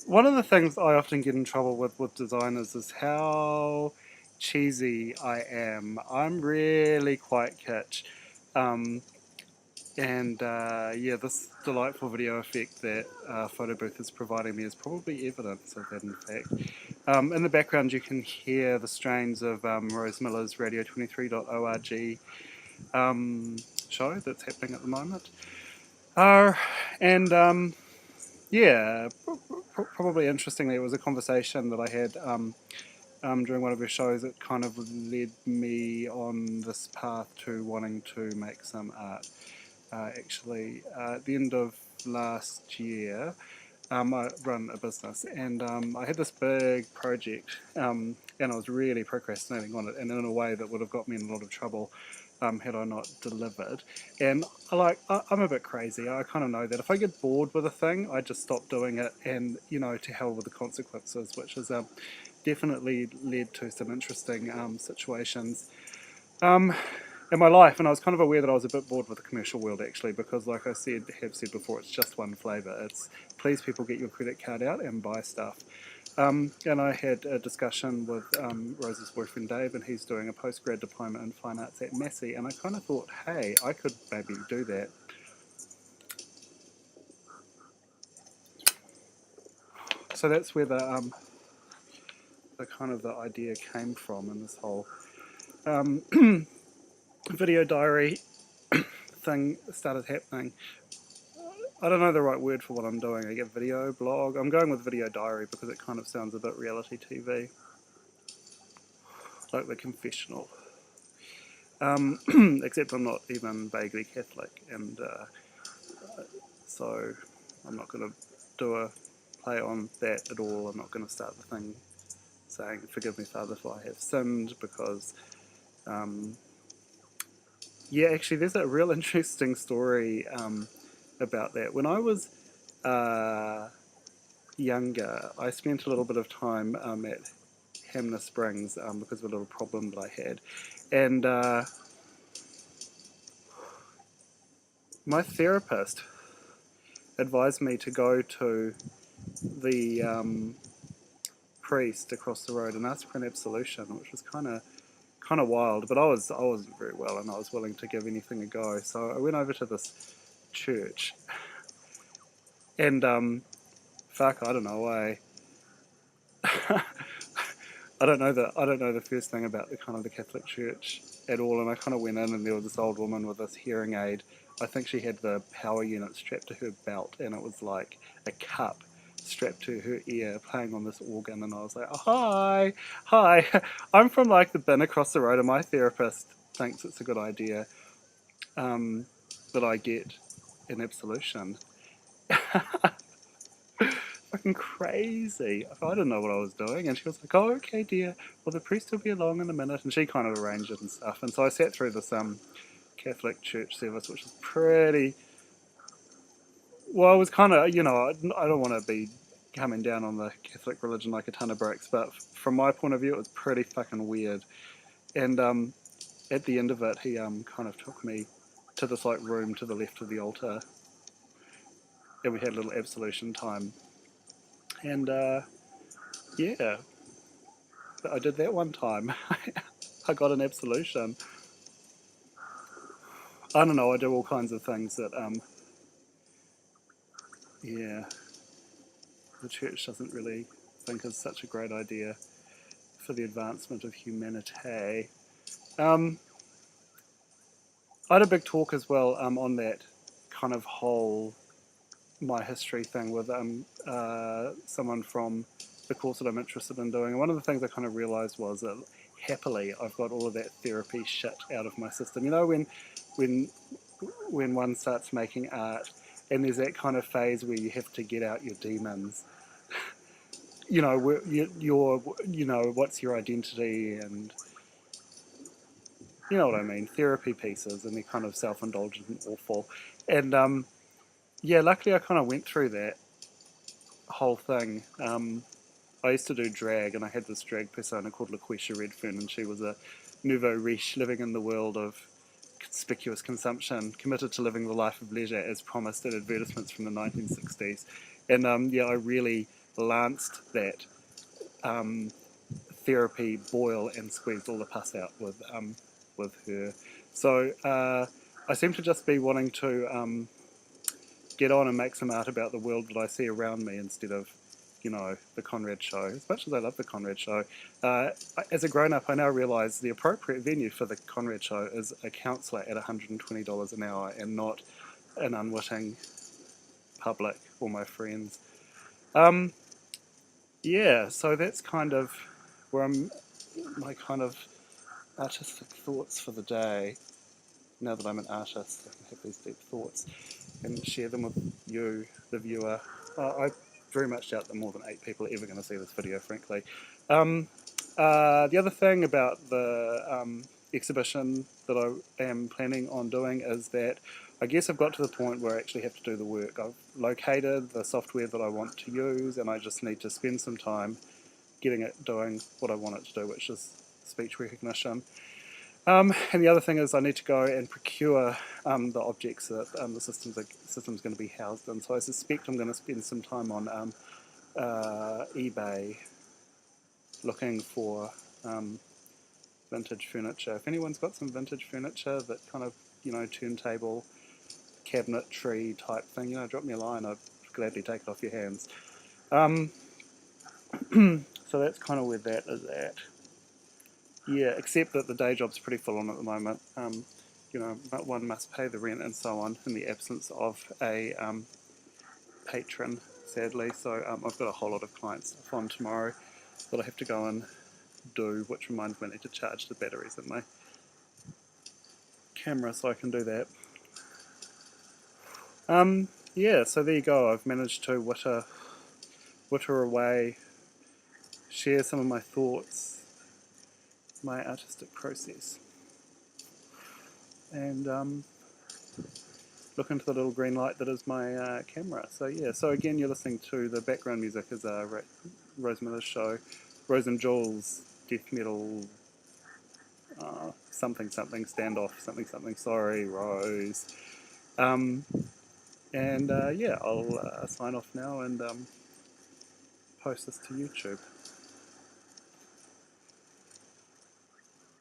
One of the things I often get in trouble with designers is how cheesy I am. I'm really quite kitsch. Um, and yeah, this delightful video effect that Photo Booth is providing me is probably evidence of that, in fact. In the background, you can hear the strains of Rose Miller's Radio23.org show that's happening at the moment. Uh, and yeah, probably interestingly, it was a conversation that I had during one of her shows that kind of led me on this path to wanting to make some art. Actually, at the end of last year, I run a business, and I had this big project, and I was really procrastinating on it, and in a way that would have got me in a lot of trouble had I not delivered. And I'm a bit crazy. I kind of know that if I get bored with a thing, I just stop doing it, and to hell with the consequences, which has definitely led to some interesting situations. Um, in my life, and I was kind of aware that I was a bit bored with the commercial world actually, because like I have said before, it's just one flavour. It's please people get your credit card out and buy stuff. And I had a discussion with Rose's boyfriend Dave, and he's doing a postgrad diploma in fine arts at Massey, and I kind of thought, hey, I could maybe do that. So that's where the kind of the idea came from, and this whole um, video diary thing started happening. I don't know the right word for what I'm doing. I get video blog. I'm going with video diary because it kind of sounds a bit reality TV, like the confessional. Except I'm not even vaguely Catholic, and so I'm not going to do a play on that at all. I'm not going to start the thing saying, "Forgive me, Father, for I have sinned," because yeah, actually, there's a real interesting story about that. When I was uh, younger, I spent a little bit of time at Hanmer Springs because of a little problem that I had. And my therapist advised me to go to the priest across the road and ask for an absolution, which was kind of wild. But I wasn't very well, and I was willing to give anything a go. So I went over to this church, and fuck, I don't know why. I don't know the first thing about the kind of the Catholic Church at all, and I kind of went in, and there was this old woman with this hearing aid. I think she had the power unit strapped to her belt, and it was like a cup strapped to her ear, playing on this organ. And I was like, oh, "Hi, hi, I'm from like the bin across the road, and my therapist thinks it's a good idea that I get an absolution." Fucking crazy. I didn't know what I was doing. And she was like, "Oh, okay, dear. Well, the priest will be along in a minute." And she kind of arranged it and stuff. And so I sat through this Catholic church service, which was pretty. Well, it was kind of, I don't want to be coming down on the Catholic religion like a ton of bricks, but from my point of view, it was pretty fucking weird. And at the end of it, he kind of took me to this like room to the left of the altar, and we had a little absolution time. And yeah, I did that one time. I got an absolution. I don't know. I do all kinds of things that, yeah, the church doesn't really think is such a great idea for the advancement of humanity. Um, I had a big talk as well on that kind of whole my history thing with someone from the course that I'm interested in doing. And one of the things I kind of realised was that happily I've got all of that therapy shit out of my system. When when one starts making art and there's that kind of phase where you have to get out your demons. What's your identity, and you know what I mean, therapy pieces, and they're kind of self-indulgent and awful. And yeah, luckily I kind of went through that whole thing. I used to do drag, and I had this drag persona called LaQuisha Redfern, and she was a nouveau riche living in the world of conspicuous consumption, committed to living the life of leisure as promised in advertisements from the 1960s. And yeah, I really lanced that therapy boil and squeezed all the pus out with her. So I seem to just be wanting to get on and make some art about the world that I see around me instead of, you know, the Conrad show. As much as I love the Conrad show, as a grown-up, I now realise the appropriate venue for the Conrad show is a counsellor at $120 an hour and not an unwitting public or my friends. Yeah, so that's kind of where my kind of artistic thoughts for the day. Now that I'm an artist, I can have these deep thoughts and share them with you, the viewer. I very much doubt that more than 8 people are ever going to see this video, frankly. The other thing about the exhibition that I am planning on doing is that I guess I've got to the point where I actually have to do the work. I've located the software that I want to use, and I just need to spend some time getting it doing what I want it to do, which is speech recognition. And the other thing is I need to go and procure the objects that the system's going to be housed in. So I suspect I'm going to spend some time on eBay looking for vintage furniture. If anyone's got some vintage furniture, that kind of, you know, turntable, cabinetry type thing, you know, drop me a line. I'd gladly take it off your hands. So that's kind of where that is at. Yeah, except that the day job's pretty full on at the moment. You know, but one must pay the rent and so on in the absence of a patron, sadly. So I've got a whole lot of client stuff on tomorrow that I have to go and do, which reminds me I need to charge the batteries in my camera so I can do that. Yeah, so there you go. I've managed to witter away, share some of my thoughts, my artistic process, and look into the little green light that is my camera. So yeah, so again, you're listening to the background music is Rose Miller's show, Rose and Jules, death metal, something something standoff, something something. Sorry, Rose. And yeah, I'll sign off now and post this to YouTube.